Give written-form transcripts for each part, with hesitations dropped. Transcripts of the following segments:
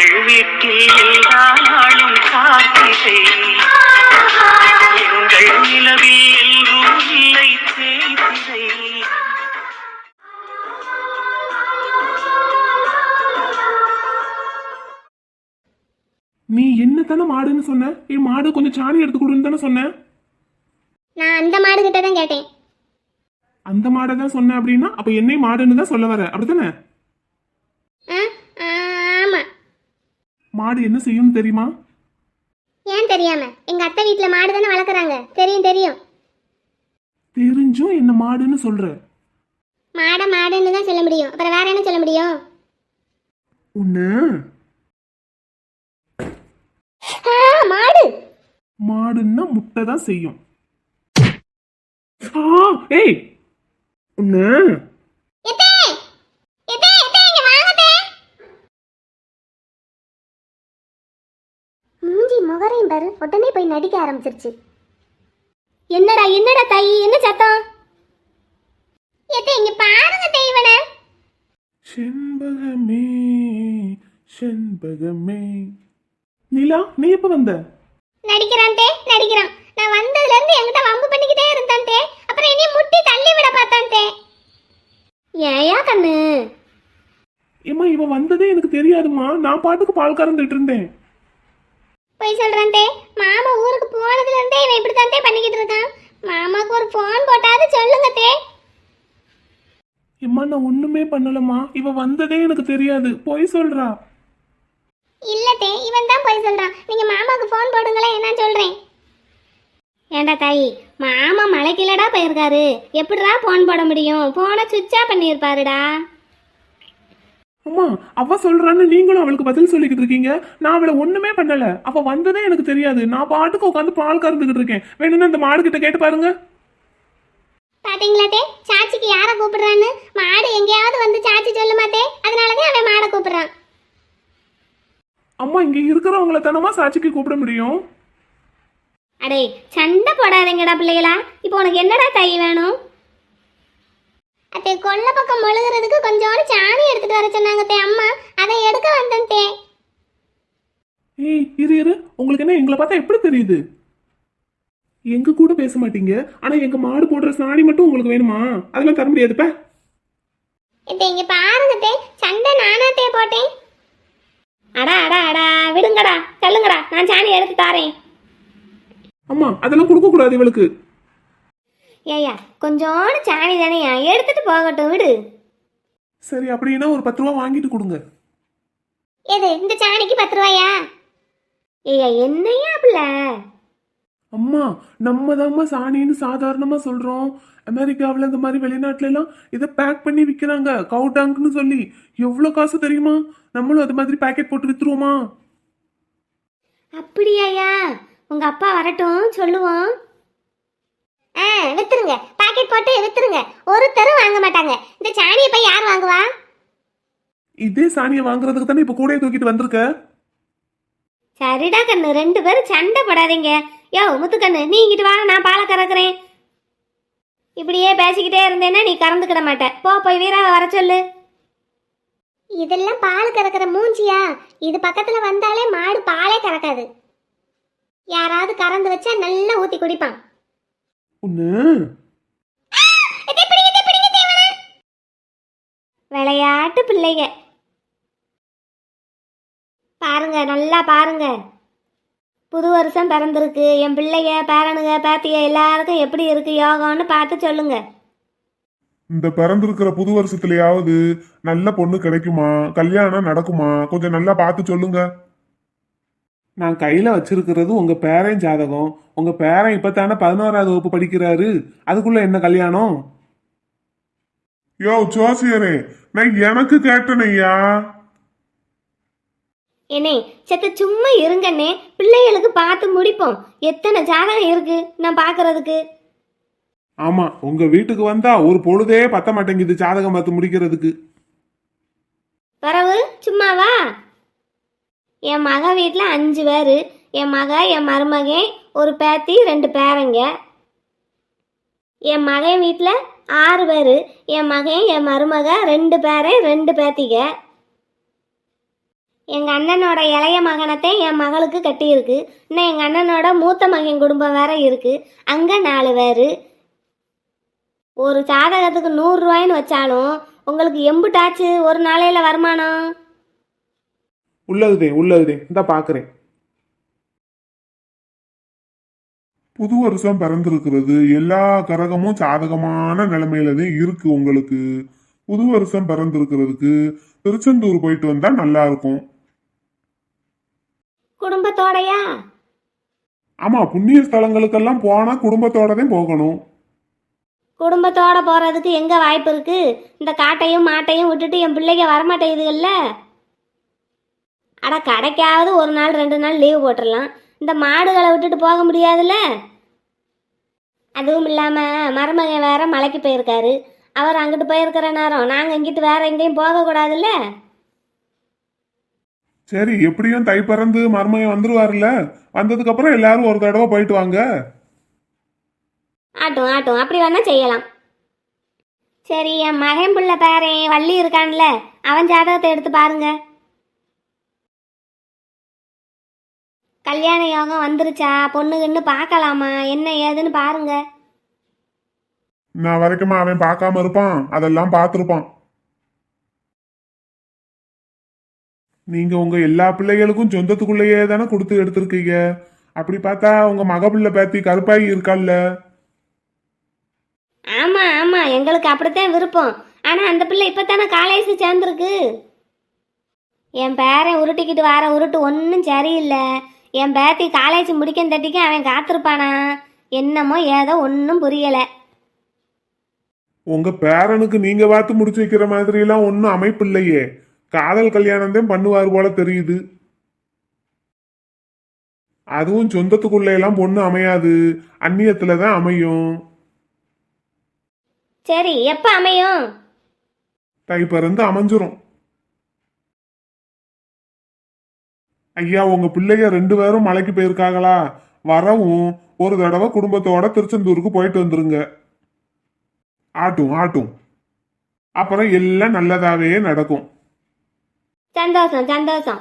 எங்கள் வீட்டில் எல்லா நாளும் காத்திரை, எங்கள் நிலவில் எல்லோரும் இல்லை தேய்திரை. நீ என்ன தானே மாடுன்னு சொன்ன? என் மாடு கொஞ்சம் சாணி எடுத்து கொடுன்னு தானே சொன்ன. நான் அந்த மாடு கிட்ட தான் கேட்டேன். அந்த மாடை தான் சொன்ன அப்படின்னா அப்ப என்னை மாடுன்னு தான் சொல்ல வர, அப்படித்தானே? ஆமா. மாடு என்ன செய்யும்னு தெரியுமா? ஏன் தெரியாம? எங்க அத்தை வீட்டுல மாடு தானே வளர்க்குறாங்க. தெரியும் தெரியும். தெரிஞ்சும் என்ன மாடுன்னு சொல்ற? மாடுன்னு தான் சொல்ல முடியும். அப்புறம் வேற என்ன சொல்ல முடியும்? உன்ன மாடு மாடுன்னா முட்டை தான் செய்யும். ஏய் உன்ன மூஞ்சி முகரையும் பாரு, உடனே போய் நடிக்க ஆரம்பிச்சிருச்சு. என்னடா என்னடா தாயி, என்ன சத்தம்? இங்க பாருங்க தெய்வன. செண்பகமே செண்பகமே. நிலா, நீ எப்ப வந்த? நடிக்கிறான் தே, நடிக்கிறான். நான் வந்ததுல இருந்து என்கிட்ட வம்பு பண்ணிக்கிட்டே இருந்தான் தே. அப்புறம் என்னைய முட்டி தள்ளி விட பார்த்தான் தே. ஏயா கண்ணு? ஏமா இவன் வந்ததே எனக்கு தெரியாதுமா. நான் பாட்டுக்கு பால் கறந்துட்டு இருந்தேன். போய் சொல்றான் தே. மாமா ஊருக்கு போனதுல இருந்தே இவன் இப்படி தான் தே பண்ணிக்கிட்டு இருக்கான். மாமாக்கு ஒரு போன் போட்டாது சொல்லுங்க தே. ஏம்மா நான் ஒண்ணுமே பண்ணலமா. இவன் வந்ததே எனக்கு தெரியாது. போய் சொல்றா. இல்ல தே, இவன் தான் போய் சொல்றான். நீங்க மாமாக்கு போன் போடுங்களேன், நான் சொல்றேன். ஏண்டா தாயி, மாமா மலைக்கிலடா போயிருக்காரு. எப்படிடா போன் போட முடியும்? போனை சுவிட்ச் ஆஃப் பண்ணியிருப்பாருடா. அம்மா அவ சொல்றான்னு நீங்களும் அவளுக்கு பதில் சொல்லிக்கிட்டு இருக்கீங்க. நான் அவளை ஒண்ணுமே பண்ணல. அவ வந்ததே எனக்கு தெரியாது. நான் பாட்டுக்கு உட்காந்து பால் கறந்துகிட்டு இருக்கேன். வேணும்னா இந்த மாடு கிட்ட கேட்டு பாருங்க. பாத்தீங்களா தே, சாச்சிக்கு யார கூப்பிடுறான்னு? மாடு எங்கேயாவது வந்து சாச்சி சொல்லுமா தே. அதனாலதான் அவன் மாடை கூப்பிடுறான். அம்மா இங்க இருக்கிறவங்கள தானமா சாட்சிக்கு கூப்பிட முடியும். அடே சண்டை போடாதீங்கடா பிள்ளைகளா. இப்போ உனக்கு என்னடா தாயி வேணும்? அத்தை கொல்ல பக்கம் மொழுகிறதுக்கு கொஞ்சோண்டு சாணி எடுத்துட்டு வர சொன்னாங்க தே அம்மா. அதை எடுக்க வந்தேன் தே. ஏய் இரு இரு, உங்களுக்கு என்ன எங்களை பார்த்தா எப்படி தெரியுது? எங்க கூட பேச மாட்டீங்க, ஆனா எங்க மாடு போடுற சாணி மட்டும் உங்களுக்கு வேணுமா? அதெல்லாம் தர முடியாதுப்பா. இங்க பாருங்க தே, சண்டை நானா தே போட்டேன். அடா அடா அடா விடுங்கடா, சொல்லுங்கடா, நான் சாணி எடுத்து தாரேன். அம்மா அதெல்லாம் கொடுக்க கூடாது இவளுக்கு. ஏயா கொஞ்சோண்டு சாணி தானேயா, எடுத்துட்டு போகட்டும், விடு. சரி அப்படின்னா ஒரு 10 ரூபா வாங்கிட்டு கொடுங்க. எது இந்த சாணிக்கு 10 ரூபாயா? ஏயா என்னையா பிள்ளை? அம்மா நம்ம தாம்மா சாணின்னு சாதாரணமா சொல்றோம். அமெரிக்காவில் இந்த மாதிரி வெளிநாட்டுல எல்லாம் இதை பேக் பண்ணி விற்கிறாங்க, கவுடாங்க்னு சொல்லி. எவ்வளவு காசு தெரியுமா? நம்மளும் அது மாதிரி பேக்கெட் போட்டு வித்துருவோமா? அப்படியாயா? உங்க அப்பா வரட்டும் சொல்லுவோம். வித்துருங்க, பாக்கெட் போட்டு வித்துருங்க. ஒருத்தரும் வாங்க மாட்டாங்க. இந்த சாணியை போய் யார் வாங்குவா? இதே சாணியை வாங்குறதுக்கு தானே இப்ப கூடையை தூக்கிட்டு வந்திருக்க. சரிடா கண்ணு, 2 பேரும் சண்டை போடாதீங்க. யோ முத்துக்கண்ணு, நீ இங்கிட்டு வா, நான் பாலை கறக்குறேன். இப்படியே பேசிக்கிட்டே இருந்தேன்னா நீ கறந்துக்கிட மாட்ட. போய் வீராவை வர சொல்லு. இதெல்லாம் பால் கறக்கிற மூஞ்சியா? இது பக்கத்துல வந்தாலே மாடு பாலே கறக்காது. யாராவது கறந்து வச்சா நல்லா ஊத்தி குடிப்பான். விளையாட்டு பிள்ளைங்க பாருங்க, நல்லா பாருங்க. புது வருஷம் பிறந்திருக்கு. என் பிள்ளைங்க பேரனுங்க பேத்திய எல்லாருக்கும் எப்படி இருக்கு யோகம்னு பார்த்து சொல்லுங்க. இந்த பிறந்திருக்கிற புது வருஷத்துலயாவது நல்ல பொண்ணு கிடைக்குமா, கல்யாணம் நடக்குமா, கொஞ்சம் நல்லா பார்த்து சொல்லுங்க. நான் கையில வச்சிருக்கிறது உங்க பேரன் ஜாதகம். உங்க பேரன் இப்பத்தானே 11ஆவது வகுப்பு படிக்கிறாரு. அதுக்குள்ள என்ன கல்யாணம்? யோ ஜோசியரே, நான் எனக்கு கேட்டனையா. என்னே செத்த சும்மா இருங்கண்ணே, பிள்ளைகளுக்கு பார்த்து முடிப்போம். எத்தனை ஜாதகம் இருக்கு நான் பாக்குறதுக்கு? ஆமா, உங்க வீட்டுக்கு வந்தா ஒரு பொழுதே பத்த மாட்டேங்குது ஜாதகம் பார்த்து முடிக்கிறதுக்கு. வரவு சும்மாவா? என் மக வீட்டில் 5 பேர். என் மக, என் மருமகன், ஒரு பேத்தி, 2 பேரங்க. என் மகன் வீட்டில் 6 பேர். என் மகன், என் மருமக, 2 பேரன், 2 பேத்திக. எங்க அண்ணனோட இளைய மகனத்தை என் மகளுக்கு கட்டியிருக்கு. இன்னும் எங்க அண்ணனோட மூத்த மகன் குடும்பம் வேற இருக்கு. அங்க 4 பேர். ஒரு ஜாதகத்துக்கு 100 ரூபாய்ன்னு வச்சாலும் உங்களுக்கு எம்புட்டாச்சு ஒரு நாளையில வருமானம்? உள்ளதுதே இந்த பாக்குறேன். புது வருஷம் பிறந்திருக்கிறது, எல்லா கிரகமும் சாதகமான நிலைமையிலதான் இருக்கு உங்களுக்கு. புது வருஷம் பிறந்திருக்கிறதுக்கு திருச்செந்தூர் போயிட்டு வந்தா நல்லா இருக்கும். குடும்பத்தோடயா? ஆமா, புண்ணிய ஸ்தலங்களுக்கெல்லாம் போனா குடும்பத்தோட தான் போகணும். குடும்பத்தோட போறதுக்கு எங்க வாய்ப்பு இருக்கு? இந்த காட்டையும் மாட்டையும் விட்டுட்டு என் பிள்ளைங்க வரமாட்டேங்குதுல்ல. அட கடைக்காவது ஒரு நாள் 2 நாள் லீவ் போட்டுடலாம். இந்த மாடுகளை விட்டுட்டு போக முடியாதுல்ல. அதுவும் இல்லாம மருமகன் வேற மலைக்கு போயிருக்காரு. அவர் அங்கிட்டு போயிருக்கிற நேரம் நாங்க இங்கிட்டு வேற எங்கேயும் போக கூடாதுல்ல. சரி, எப்படியும் தை பிறந்து மருமையன் வந்துருவாருல்ல. வந்ததுக்கு அப்புறம் எல்லாரும் ஒரு தடவை போயிட்டு வாங்க. ஆட்டும் அப்படி வேணா செய்யலாம். சரி, என் மகன் பிள்ளை பேரன் வள்ளி இருக்கான்ல, அவன் ஜாதகத்தை எடுத்து பாருங்க. கல்யாண யோகம் வந்துருச்சா, பொண்ணுகன்னு பார்க்கலாமா, என்ன ஏதுன்னு பாருங்க. நான் வரைக்குமா அவன் பார்க்காம இருப்பான்? அதெல்லாம் பார்த்திருப்பான். நீங்க உங்க எல்லா பிள்ளைகளுக்கும் சொந்தத்துக்குள்ளேயே தானே கொடுத்து எடுத்திருக்கீங்க. அப்படி பார்த்தா உங்க மக பிள்ளை பேத்தி கருப்பாயி இருக்கால்ல. ஆமா ஆமா, எங்களுக்கு அப்படித்தான் விருப்பம். ஆனா அந்த பிள்ளை இப்பத்தானே காலேஜ் சேர்ந்துருக்கு. என் பேரன் உருட்டிக்கிட்டு வர உருட்டு ஒன்றும் சரியில்லை. என் பேத்தி காலேஜ் முடிக்க தட்டிக்கு அவன் காத்திருப்பானா என்னமோ ஏதோ ஒன்றும் புரியலை. உங்க பேரனுக்கு நீங்க பார்த்து முடிச்சு வைக்கிற மாதிரி எல்லாம் ஒன்னும் அமைப்பு இல்லையே. காதல் கல்யாணம் தான் பண்ணுவார் போல தெரியுது. அதுவும் சொந்தத்துக்குள்ள எல்லாம் பொண்ணு அமையாது, அந்நியத்துலதான் அமையும். சரி, எப்ப அமையும்? தை பிறந்து அமைஞ்சிரும். ஐயா, உங்க பிள்ளைய 2 பேரும் மலைக்கு போயிருக்காங்களா? வரவும் ஒரு தடவை குடும்பத்தோட திருச்செந்தூருக்கு போயிட்டு வந்துருங்க. ஆட்டும் அப்புறம் எல்லாம் நல்லதாவே நடக்கும். சந்தோஷம்.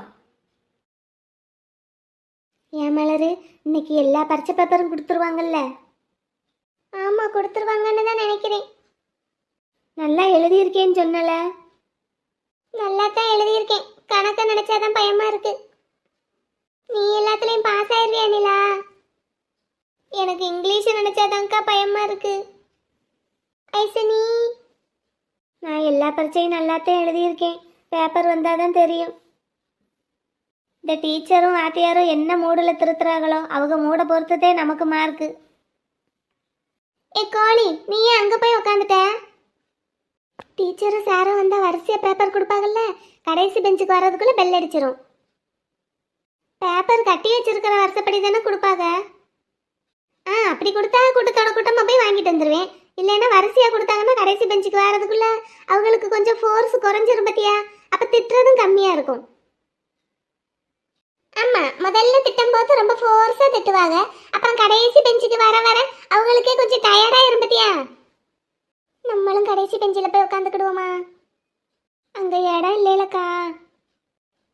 ஏன் மலரு, இன்னைக்கு எல்லா பரிச்சை பேப்பரும் கொடுத்துருவாங்கல்ல? ஆமா, கொடுத்துருவாங்கன்னு தான் நினைக்கிறேன். நல்லா எழுதியிருக்கேன்னு சொன்னல? நல்லா தான் எழுதியிருக்கேன். கணக்க நினைச்சாதான் பயமா இருக்கு. நீ எல்லாத்துலயும் பாஸ் ஆயிருவியா நிலா? எனக்கு இங்கிலீஷ் நினைச்சாதான்க்கா பயமா இருக்கு. ஐசனி, நான் எல்லா பரீட்சையும் நல்லாத்தான் எழுதியிருக்கேன். பேப்பர் வந்தாதான் தெரியும். இந்த டீச்சரும் வாத்தியாரும் என்ன மூடில் திருத்துறாங்களோ அவங்க மூட பொறுத்ததே நமக்கு மார்க்கு. ஏ கோழி, நீ ஏன் அங்கே போய் உக்காந்துட்ட? டீச்சரும் சாரும் வந்தால் வரிசையாக பேப்பர் கொடுப்பாங்கல்ல, கடைசி பெஞ்சுக்கு வர்றதுக்குள்ளே பெல் அடிச்சிடும். பேப்பர் கட்டி வச்சிருக்கிற வருஷப்படி தானே கொடுப்பாங்க. அப்படி கொடுத்தா கூட்டத்தோட கூட்டமாக போய் வாங்கிட்டு வந்துடுவேன். இல்லைன்னா வரிசையாக கொடுத்தாங்கன்னா கடைசி பெஞ்சுக்கு வர்றதுக்குள்ள அவங்களுக்கு கொஞ்சம் ஃபோர்ஸ் குறைஞ்சிரும் பத்தியா, அப்போ திட்டுறதும் கம்மியாக இருக்கும். ஆமா, முதல்ல திட்டம் போது ரொம்ப ஃபோர்ஸா திட்டுவாங்க. அப்புறம் கடைசி பெஞ்சுக்கு வர வர அவங்களுக்கே கொஞ்சம் டயர்டா இருப்பத்தியா. நம்மளும் கடைசி பெஞ்சில் போய் உட்காந்துக்கிடுவோமா? அங்க இடம் இல்லைலக்கா.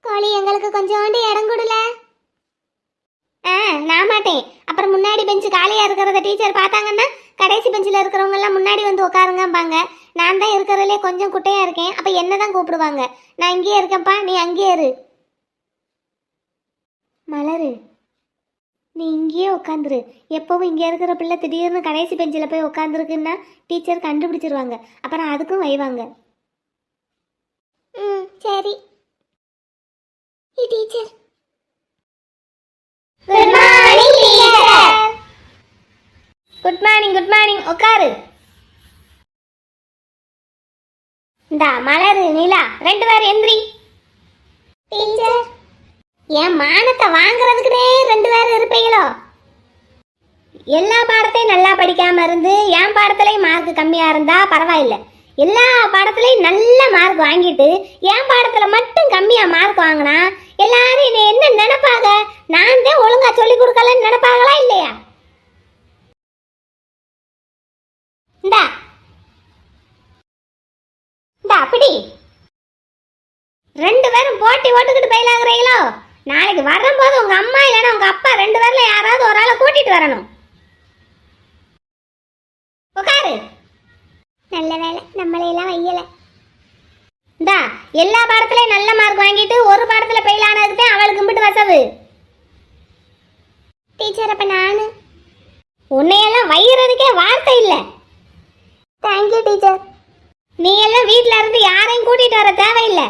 கோழி, எங்களுக்கு கொஞ்சோண்டு இடம் கொடுல. நான் மாட்டேன். அப்புறம் முன்னாடி பெஞ்சு காலியா இருக்கிறத டீச்சர் பார்த்தாங்கன்னா கடைசி பெஞ்சில் இருக்கிறவங்க எல்லாம் முன்னாடி வந்து உட்காருங்கம்பாங்க. நான் தான் இருக்கிறதுலே கொஞ்சம் குட்டையா இருக்கேன். அப்ப என்னதான் கூப்பிடுவாங்க. நான் இங்கேயே இருக்கேன்ப்பா, நீ அங்கேயே இரு. மலரு, நீ இங்கேயே உட்காந்துரு. எப்பவும் இங்கே இருக்கிற பிள்ளை திடீர்னு கடைசி பெஞ்சில் போய் உட்காந்துருக்குன்னா டீச்சர் கண்டுபிடிச்சிருவாங்க. அப்புறம் அதுக்கும் வைவாங்க. சரி teacher. Good morning teacher. Good morning. உட்காரு. இந்தா மலரு, நிலா 2 பேரும் எந்திரி. டீச்சர், என் மானத்தை வாங்குறதுக்குனே 2 பேரும் இருப்பீங்களோ? எல்லா பாடத்தையும் நல்லா படிக்காம இருந்து என் பாடத்துலயும் மார்க் கம்மியா இருந்தா பரவாயில்ல. எல்லா பாடத்துலயும் நல்ல மார்க் வாங்கிட்டு என் பாடத்துல மட்டும் கம்மியா மார்க் வாங்கினா எல்லாரும் என்னை என்ன நினைப்பாங்க? நான் தான் ஒழுங்கா சொல்லி கொடுக்கலன்னு நினைப்பாங்களா இல்லையா? இந்தா அப்படி 2 பேரும் போட்டி போட்டுக்கிட்டு பயிலாகிறீங்களோ? நாளைக்கு வரும்போது உங்க அம்மா இல்லைன்னா உங்க அப்பா 2 பேர்ல யாராவது ஒரு ஆளை கூட்டிட்டு வரணும். உட்காரு. நல்ல வேலை நம்மளையெல்லாம் வையல. இந்தா எல்லா பாடத்துலயும் நல்ல மார்க் வாங்கிட்டு ஒரு பாடத்துல ஃபெயில் ஆனதுக்கு தான் அவளுக்கு கும்பிட்டு வசவு. டீச்சர் அப்ப நானு உன்னையெல்லாம் வைகிறதுக்கே வார்த்தை இல்லை. Thank you teacher. நீ எல்லாம் வீட்ல இருந்து யாரையும் கூட்டிட்டு வர தேவையில்லை.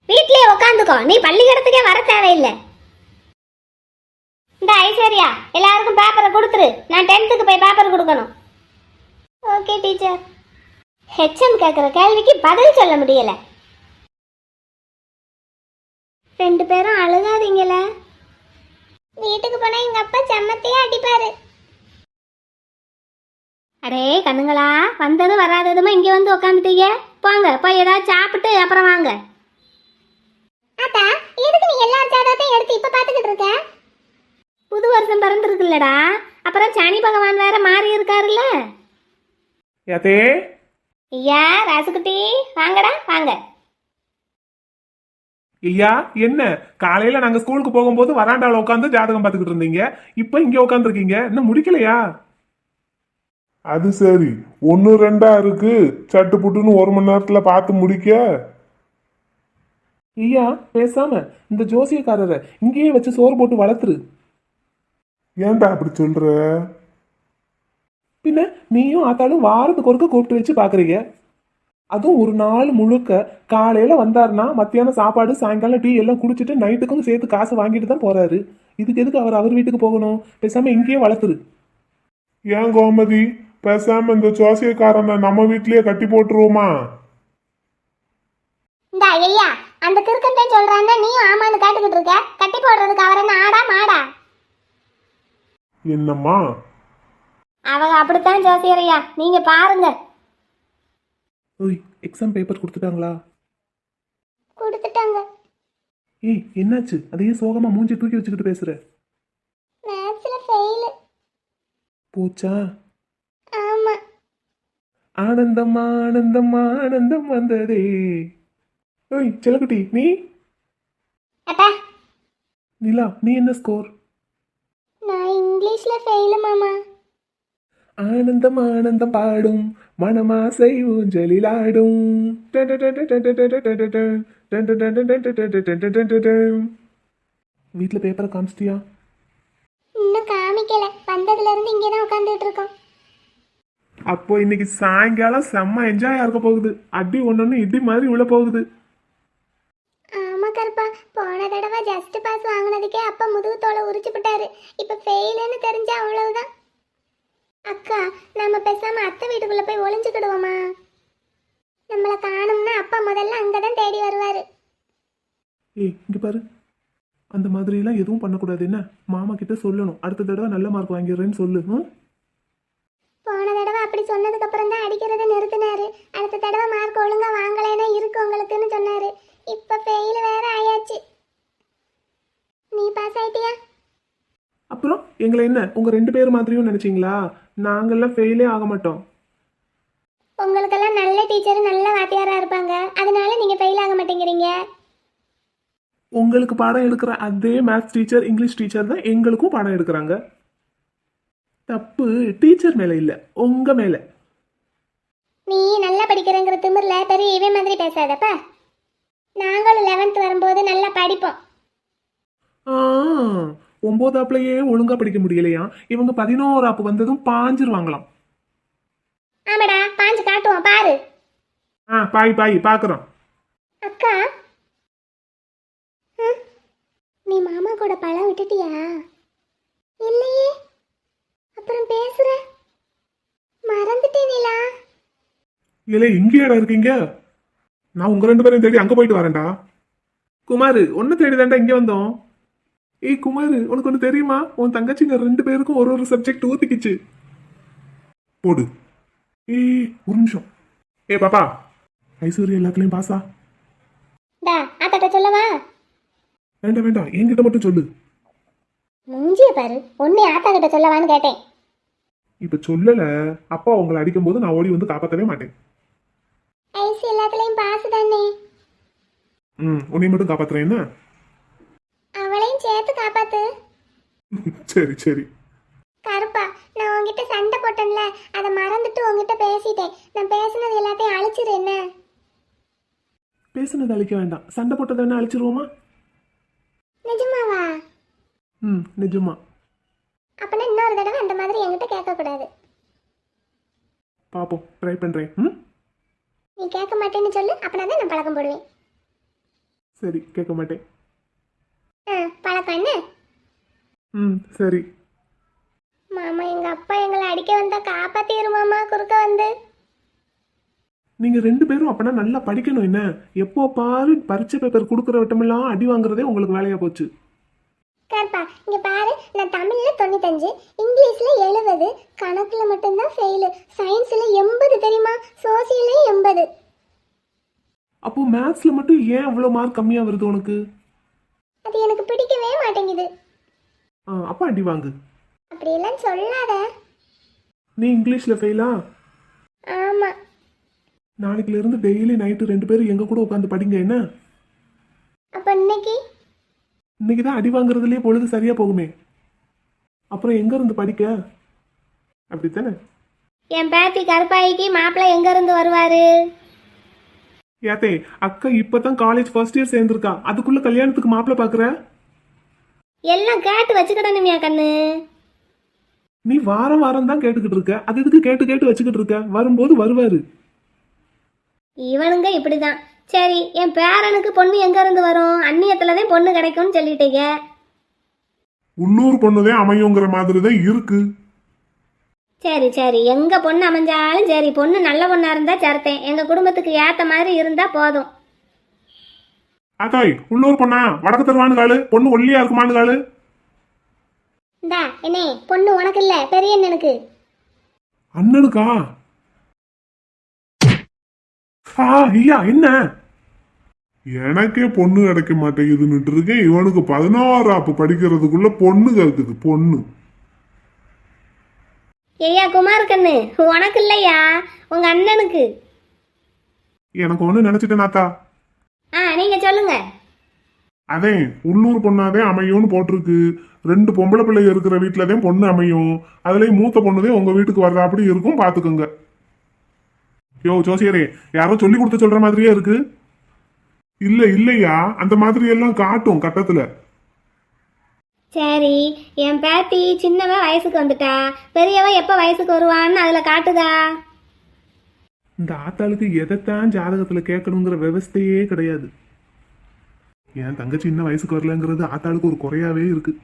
வீட்லயே உட்காந்துக்கோ, நீ பள்ளிக்கூடத்துக்கே வர தேவையில்லை. இந்த ஐஸ்வர்யா எல்லாருக்கும் பேப்பரை கொடுத்துரு, நான் 10th போய் பேப்பர் கொடுக்கணும். Okay teacher. ஹெச்எம் கேட்குற கேள்விக்கு பதில் சொல்ல முடியல. 2 பேரும் அழுகாதீங்கள. வீட்டுக்கு போனா எங்க அப்பா செம்மத்தையே அடிப்பாரு. அடே கண்ணுங்களா, வந்ததும் வராததுமா இங்க வந்து உட்காந்துட்டீங்க. போங்க போய் ஏதாவது சாப்பிட்டு அப்புறம் வாங்க. அத்தா எதுக்கு நீ எல்லா ஜாதகத்தையும் எடுத்து இப்ப பாத்துக்கிட்டு இருக்க? புது வருஷம் பிறந்திருக்குல்லடா, அப்புறம் சனி பகவான் வேற மாறி இருக்காருல்ல. யாத்தே ஐயா ராசுகுட்டி வாங்கடா வாங்க. ஐயா என்ன காலையில நாங்க ஸ்கூலுக்கு போகும்போது வராண்டால உட்காந்து ஜாதகம் பார்த்துக்கிட்டு இருந்தீங்க, இப்ப இங்க உட்காந்துருக்கீங்க, இன்னும் முடிக்கலையா? அது சரி, 1 2 இருக்கு, சட்டு புட்டுன்னு 1 மணி நேரத்துல பார்த்து முடிக்க. ஐயா பேசாம இந்த ஜோசியக்காரரை இங்கேயே வச்சு சோறு போட்டு வளர்த்துரு. ஏன்டா அப்படி சொல்ற? பின்ன நீயும் ஆத்தாலும் வாரத்துக்கு ஒருக்க கூப்பிட்டு வச்சு பாக்குறீங்க. அதுவும் ஒரு நாள் முழுக்க காலையில வந்தாருன்னா மத்தியானம் சாப்பாடு சாயங்காலம் டீ எல்லாம் குடிச்சிட்டு நைட்டுக்கும் சேர்த்து காசு வாங்கிட்டு தான் போறாரு. இதுக்கு எதுக்கு அவர் வீட்டுக்கு போகணும்? பேசாம இங்கேயே வளர்த்துரு. ஏன் கோமதி, பேசாம இந்த ஜோசியக்காரனை நம்ம வீட்லயே கட்டி போட்டுருவோமா? இந்த ஐயா அந்த கிறுக்கன் சொல்றாங்க, நீயும் ஆமான்னு கேட்டுக்கிட்டு இருக்க. கட்டி போடுறதுக்கு அவர் என்ன ஆடா மாடா? என்னம்மா அவங்க அப்படித்தான் ஜோசியரையா, நீங்க பாருங்க. ஓய் எக்ஸாம் பேப்பர் கொடுத்துட்டாங்களா? கொடுத்துட்டாங்க. ஏய் என்னாச்சு? அதையே சோகமா மூஞ்சி தூக்கி வச்சுக்கிட்டு பேசுற? மேத்ஸ்ல ஃபெயில். போச்சா? ஆமா. ஆனந்தம் ஆனந்தம் ஆனந்தம் வந்ததே. ஓய் செல்லக்குட்டி நீ? அப்பா நிலா நீ என்ன ஸ்கோர்? நான் இங்கிலீஷ்ல ஃபெயில் மாமா. ஆனந்தம் ஆனந்தம் பாடும் மனமாசை ஊஞ்சலிலாடும். வீட்டுல பேப்பரை காமிச்சிட்டியா? இன்னும் காமிக்கல, வந்ததுல இருந்து இங்கே தான் உட்காந்துட்டு இருக்கோம். அப்போ இன்னைக்கு சாயங்காலம் செம்ம என்ஜாயா இருக்க போகுது. அடி ஒன்னொன்னு இடி மாதிரி உள்ள போகுது. ஆமா கருப்பா, போன தடவை ஜஸ்ட் பாஸ் வாங்கினதுக்கே அப்பா முதுகு தோலை உரிச்சு விட்டாரு. இப்ப ஃபெயிலுன்னு தெரிஞ்சா அவ்வளவுதான். அக்கா நம்ம பேசாம அத்தை வீட்டுக்குள்ள போய் ஒளிஞ்சுக்கிடுவோமா? நம்மளை காணும்னா அப்பா முதல்ல அங்கதான் தேடி வருவாரு. ஏய் இங்க பாரு, அந்த மாதிரி எல்லாம் எதுவும் பண்ணக்கூடாது. என்ன மாமா கிட்ட சொல்லணும், அடுத்த தடவை நல்ல மார்க் வாங்கிடுறேன்னு சொல்லு. போன தடவை அப்படி சொன்னதுக்கு அப்புறம் தான் அடிக்கிறத நிறுத்தினாரு. அடுத்த தடவை மார்க் ஒழுங்கா வாங்கலைன்னா இருக்கு உங்களுக்குன்னு சொன்னாரு. இப்ப ஃபெயில் வேற ஆயாச்சு. நீ பாஸ் ஆயிட்டியா? அப்புறம் எங்களை என்ன உங்க 2 பேர் மாதிரியும் நினைச்சீங்களா? நாங்கெல்லாம் ஃபெயிலே ஆக மாட்டோம். உங்களுக்கெல்லாம் நல்ல டீச்சர் நல்ல வாத்தியாரா இருப்பாங்க, அதனால நீங்க ஃபெயில் ஆக மாட்டேங்கிறீங்க. உங்களுக்கு பாடம் எடுக்கிற அதே மேத்ஸ் டீச்சர் இங்கிலீஷ் டீச்சர் தான் எங்களுக்கும் பாடம் எடுக்கிறாங்க. தப்பு டீச்சர் மேல இல்ல, உங்க மேல. நீ நல்லா படிக்கிறங்கிற திமிர்ல பெரிய இவன் மாதிரி பேசாதப்பா. நாங்களும் 11th வரும்போது நல்லா படிப்போம். 9ஆப்லயே ஒழுங்கா படிக்க முடியலையா? இவங்க 11ஆப்பு வந்ததும் பாஞ்சிருவாங்களாம். ஆமாடா, பாஞ்சு காட்டுவோம் பாரு. பாய் பாக்குறோம். அக்கா நீ மாமா கூட பழம் விட்டுட்டியா? இல்லையே. அப்புறம் பேசுற மறந்துட்டேன் நிலா. இல்ல இங்கேடா இருக்கீங்க? நான் உங்க 2 பேரையும் தேடி அங்க போயிட்டு வரேன்டா. குமாரு ஒன்னு தேடி தாண்டா இங்க வந்தோம். ஏய் குமாரு, உனக்கு ஒண்ணு தெரியுமா? உன் தங்கச்சிங்க 2 பேருக்கும் ஒரு சப்ஜெக்ட் ஊத்திக்கிச்சு. போடு. ஏய் ஒரு நிமிஷம். பாப்பா, ஐஸ்வர்யா எல்லாத்துலயும் பாஸா? ஆத்தாட்ட சொல்லவா? வேண்டாம் என்கிட்ட மட்டும் சொல்லு. மூஞ்சிய பாரு, உன்னை ஆத்தா கிட்ட சொல்லவான்னு கேட்டேன். இப்ப சொல்லல, அப்பா உங்களை அடிக்கும் போது நான் ஓடி வந்து காப்பாற்றவே மாட்டேன். ஐஸ் எல்லாத்துலயும் பாஸ் தானே. உன்னை மட்டும் காப்பாத்துறேன் என்ன? அவளையும் சேர்த்து காப்பாத்து. சரி சரி. கருப்பா, நான் உன்கிட்ட சண்டை போட்டேன்ல, அதை மறந்துட்டு உன்கிட்ட பேசிட்டேன். நான் பேசினது எல்லாத்தையும் அழிச்சிரு என்ன? பேசுனது அழிக்க வேண்டாம், சண்டை போட்டதை என்ன அழிச்சிருவோமா? நிஜமாவா? நிஜமா. அப்பனா இன்னொரு தடவை அந்த மாதிரி என்கிட்ட கேட்க கூடாது. பாப்போம், ட்ரை பண்றேன். நீ கேட்க மாட்டேன்னு சொல்லு, அப்பனா தான் நான் பழக்கம் போடுவேன். சரி, கேட்க மாட்டேன். பழக்கம் என்ன? சரி. மாமா, எங்க அப்பா எங்களை அடிக்க வந்தா காப்பாத்திரு மாமா, குறுக்க வந்து. நீங்க 2 பேரும் அப்பனா நல்லா படிக்கணும் என்ன? எப்போ பாரு பரீட்சை பேப்பர் கொடுக்குற வட்டமெல்லாம் அடி வாங்குறதே உங்களுக்கு வேலையா போச்சு. கருப்பா, இங்க பாரு, நான் தமிழ்ல 95, இங்கிலீஷ்ல 70, கணக்குல மட்டும்தான் ஃபெயிலு, சயின்ஸ்ல 80 தெரியுமா, சோசியல்ல 80. அப்போ மேத்ஸ்ல மட்டும் ஏன் அவ்வளோ மார்க் கம்மியா வருது உனக்கு? அது எனக்கு பிடிக்கவே மாட்டேங்குது. அப்ப அடி வாங்கு. அப்படியெல்லாம் சொல்லாத. நீ இங்கிலீஷ்ல ஃபெயிலா? ஆமா. நாளைக்குல இருந்து டெய்லி நைட்டு 2 பேரும் எங்க கூட உட்காந்து படிங்க என்ன? அப்ப இன்னைக்கு தான் அடி வாங்குறதுலயே பொழுது சரியா போகுமே, அப்புறம் எங்க இருந்து படிக்க? அப்படித்தானே? என் பேத்தி கருப்பாய்க்கு மாப்பிள்ளை எங்க இருந்து வருவாரு? ஏத்தே, அக்கா இப்பதான் காலேஜ் ஃபர்ஸ்ட் இயர் சேர்ந்திருக்கா, அதுக்குள்ள கல்யாணத்துக்கு மாப்பிள்ளை பாக்குற? எல்லாம் கேட்டு வச்சுக்கிடணுமியா கண்ணு. நீ வாரம் வாரம் தான் கேட்டுக்கிட்டு இருக்க, அது எதுக்கு கேட்டு கேட்டு வச்சுக்கிட்டு இருக்க? வரும்போது வருவாரு. இவனுங்க இப்படிதான். சரி, என் பேரனுக்கு பொண்ணு எங்க இருந்து வரும்? அந்நியத்துலதான் பொண்ணு கிடைக்கும்னு சொல்லிட்டீங்க. உள்ளூர் பொண்ணுதான் அமையுங்கிற மாதிரி தான் இருக்கு. சரி சரி, எங்க பொண்ணு அமைஞ்சாலும் சரி, பொண்ணு நல்ல பொண்ணா இருந்தா சேர்த்தேன். எங்க குடும்பத்துக்கு ஏத்த மாதிரி இருந்தா போதும். அக்காய், உள்ளூர் பொண்ணா? வடக்கு தருவானு காலு, பொண்ணு ஒல்லியா இருக்குமானு காலு. இந்தா என்னே, பொண்ணு உனக்கு இல்ல, பெரிய அண்ணனுக்கு. அண்ணனுக்கா? ஐயா, என்ன? எனக்கே பொண்ணு கிடைக்க மாட்டேங்குதுன்னுட்டு இருக்கேன், இவனுக்கு 16 படிக்கிறதுக்குள்ள பொண்ணு கேக்குது. பொண்ணு ஐயா குமார் கண்ணு, உனக்கு இல்லையா, உங்க அண்ணனுக்கு. எனக்கு ஒண்ணு நினைச்சிட்டேனாத்தா. நீங்க சொல்லுங்க. அதே உள்ளூர் பொண்ணாதே அமையும்னு போட்டிருக்கு. 2 பொம்பளை பிள்ளைங்க இருக்கிற வீட்டுலதான் பொண்ணு அமையும். அதுலயும் மூத்த பொண்ணுதே உங்க வீட்டுக்கு வர்ற அப்படி இருக்கும், பாத்துக்கோங்க. யோ ஜோசியரே, யாரோ சொல்லி கொடுத்து சொல்ற மாதிரியே இருக்கு. இல்லையா, அந்த மாதிரி எல்லாம் காட்டும் கட்டத்துல. சரி, என் பேத்தி சின்னவ வயசுக்கு வந்துட்டா, பெரியவ எப்ப வயசுக்கு வருவான்னு அதுல காட்டுதா? இந்த ஆத்தாளுக்கு எதைத்தான் ஜாதகத்துல கேட்கணுங்கிற விவஸ்தையே கிடையாது. என் தங்கச்சி இன்னும் வயசுக்கு வரலங்கிறது ஆத்தாளுக்கு ஒரு குறையாவே இருக்கு.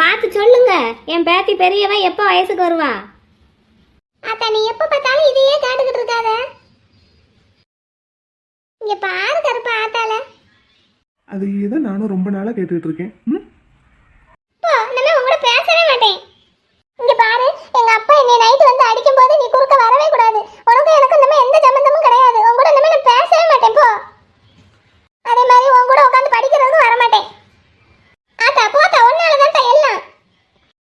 பார்த்து சொல்லுங்க, என் பேத்தி பெரியவ எப்ப வயசுக்கு வருவா? அத்தா, நீ எப்ப பார்த்தாலும் இதையே கேட்டுக்கிட்டு இருக்காத. இங்க பாரு கருப்பா, ஆத்தால. அதையே தான் நானும் ரொம்ப நாளா கேட்டுக்கிட்டு இருக்கேன்.